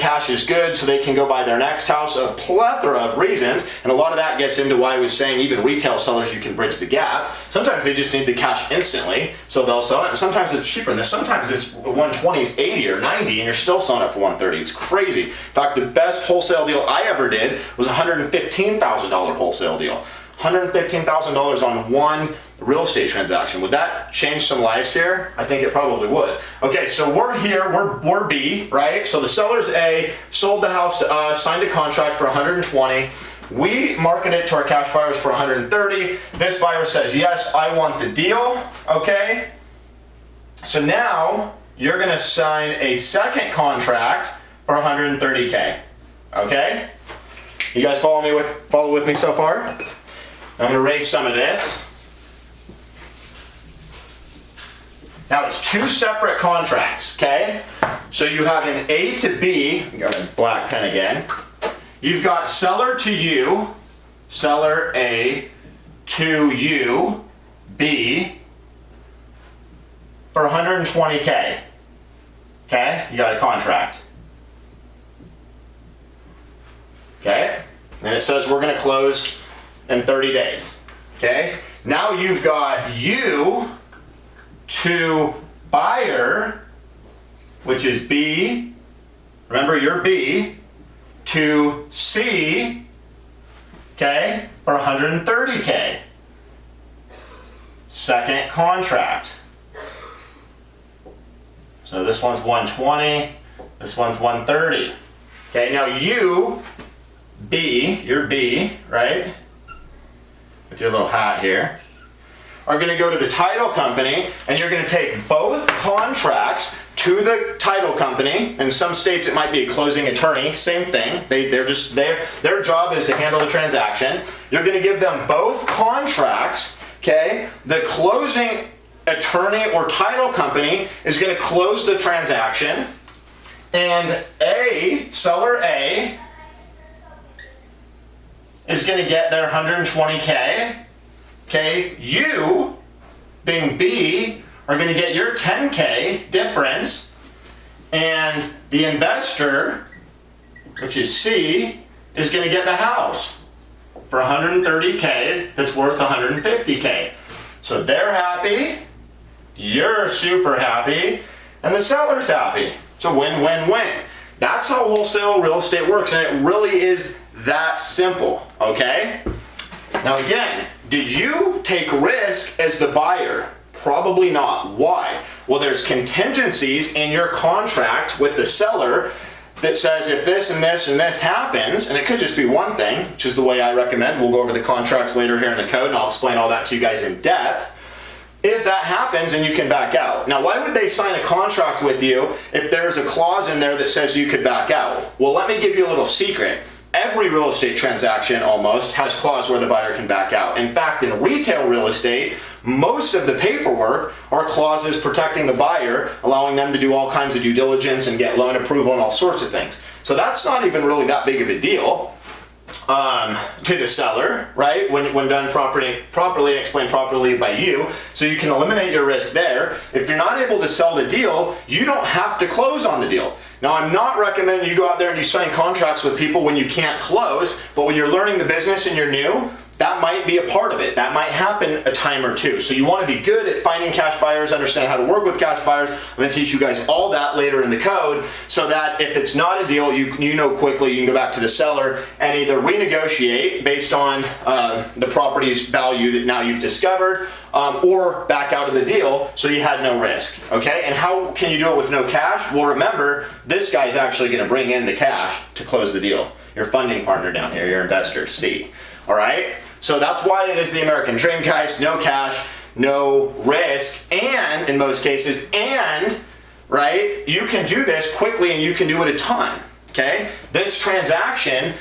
cash is good so they can go buy their next house, a plethora of reasons, and a lot of that gets into why I was saying even retail sellers, you can bridge the gap. Sometimes they just need the cash instantly, so they'll sell it, and sometimes it's cheaper than this. Sometimes this 120 is 80 or 90 and you're still selling it for 130. It's crazy. In fact, the best wholesale deal I ever did was a $115,000 wholesale deal. $115,000 on one real estate transaction. Would that change some lives here? I think it probably would. Okay, so we're here, we're B, right? So the seller's A, sold the house to us, signed a contract for 120. We market it to our cash buyers for 130. This buyer says, yes, I want the deal, okay? So now you're gonna sign a second contract for 130K, okay? You guys follow with me so far? I'm going to erase some of this. Now it's two separate contracts, okay? So you have an A to B, got a black pen again. You've got seller to you, seller A to you, B, for 120K, okay? You got a contract. Okay? And it says we're going to close in 30 days, okay? Now you've got you to buyer, which is B, remember you're B, to C, okay, for 130K. Second contract. So this one's 120, this one's 130. Okay, now you, B, you're B, right? With your little hat here, are going to go to the title company and you're going to take both contracts to the title company. In some states it might be a closing attorney, same thing. Their job is to handle the transaction. You're going to give them both contracts, okay? The closing attorney or title company is going to close the transaction, and seller A is going to get their 120K. Okay, you, being B, are going to get your 10K difference, and the investor, which is C, is going to get the house for 130K that's worth 150K. So they're happy, you're super happy, and the seller's happy. It's a win-win-win. That's how wholesale real estate works, and it really is that simple, okay? Now again, did you take risk as the buyer? Probably not. Why? Well, there's contingencies in your contract with the seller that says if this and this and this happens, and it could just be one thing, which is the way I recommend. We'll go over the contracts later here in the code, and I'll explain all that to you guys in depth. If that happens, and you can back out. Now, why would they sign a contract with you if there's a clause in there that says you could back out? Well, let me give you a little secret. Every real estate transaction almost has a clause where the buyer can back out. In fact, in retail real estate, most of the paperwork are clauses protecting the buyer, allowing them to do all kinds of due diligence and get loan approval and all sorts of things. So that's not even really that big of a deal to the seller, right? When done properly and explained properly by you, so you can eliminate your risk there. If you're not able to sell the deal, you don't have to close on the deal. Now, I'm not recommending you go out there and you sign contracts with people when you can't close, but when you're learning the business and you're new, that might be a part of it. That might happen a time or two. So you want to be good at finding cash buyers, understand how to work with cash buyers. I'm going to teach you guys all that later in the code, so that if it's not a deal, you know quickly, you can go back to the seller and either renegotiate based on the property's value that now you've discovered, or back out of the deal so you had no risk, okay? And how can you do it with no cash? Well, remember, this guy's actually going to bring in the cash to close the deal. Your funding partner down here, your investor, C, all right? So that's why it is the American dream, guys. No cash, no risk, and in most cases, right, you can do this quickly and you can do it a ton, okay? This transaction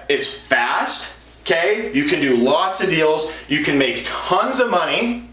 is fast, okay? You can do lots of deals. You can make tons of money,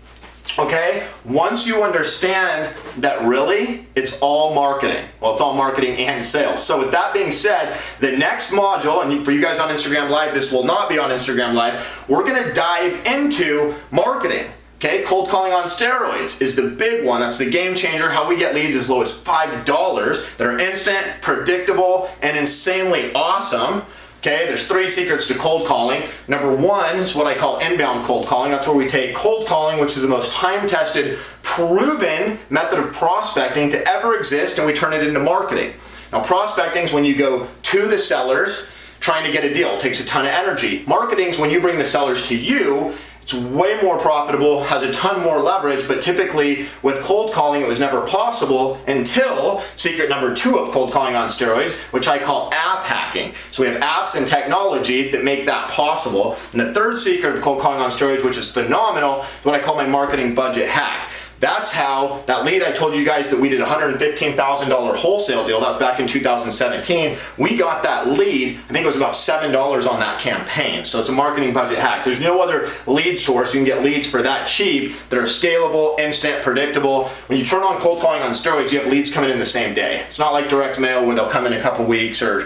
okay? Once you understand that really, it's all marketing. Well, it's all marketing and sales. So with that being said, the next module, and for you guys on Instagram Live, this will not be on Instagram Live, we're gonna dive into marketing. Okay, cold calling on steroids is the big one. That's the game changer. How we get leads as low as $5 that are instant, predictable, and insanely awesome. Okay, there's 3 secrets to cold calling. Number 1 is what I call inbound cold calling. That's where we take cold calling, which is the most time-tested, proven method of prospecting to ever exist, and we turn it into marketing. Now, prospecting is when you go to the sellers trying to get a deal. It takes a ton of energy. Marketing is when you bring the sellers to you. It's way more profitable, has a ton more leverage, but typically with cold calling, it was never possible until secret number 2 of cold calling on steroids, which I call app hacking. So we have apps and technology that make that possible. And the 3rd secret of cold calling on steroids, which is phenomenal, is what I call my marketing budget hack. That's how that lead I told you guys that we did a $115,000 wholesale deal, that was back in 2017. We got that lead, I think it was about $7 on that campaign. So it's a marketing budget hack. There's no other lead source you can get leads for that cheap that are scalable, instant, predictable. When you turn on cold calling on steroids, you have leads coming in the same day. It's not like direct mail where they'll come in a couple weeks or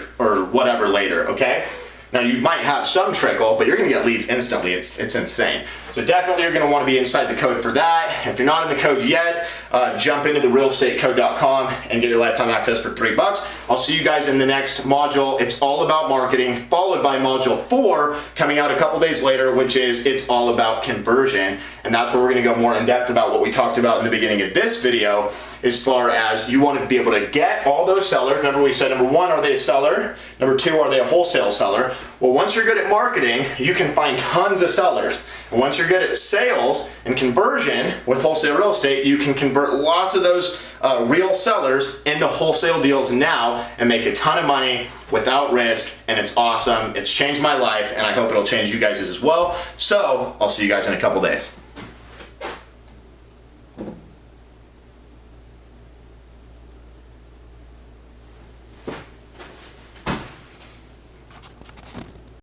whatever later, okay? Now you might have some trickle, but you're gonna get leads instantly. It's insane. So definitely you're gonna wanna be inside the code for that. If you're not in the code yet, jump into the realestatecode.com and get your lifetime access for $3. I'll see you guys in the next module. It's all about marketing, followed by module 4 coming out a couple days later, which is it's all about conversion. And that's where we're gonna go more in depth about what we talked about in the beginning of this video, as far as you want to be able to get all those sellers. Remember we said number 1, are they a seller? Number 2, are they a wholesale seller? Well, once you're good at marketing, you can find tons of sellers. And once you're good at sales and conversion with wholesale real estate, you can convert lots of those real sellers into wholesale deals now and make a ton of money without risk. And it's awesome. It's changed my life, and I hope it'll change you guys' as well. So I'll see you guys in a couple days.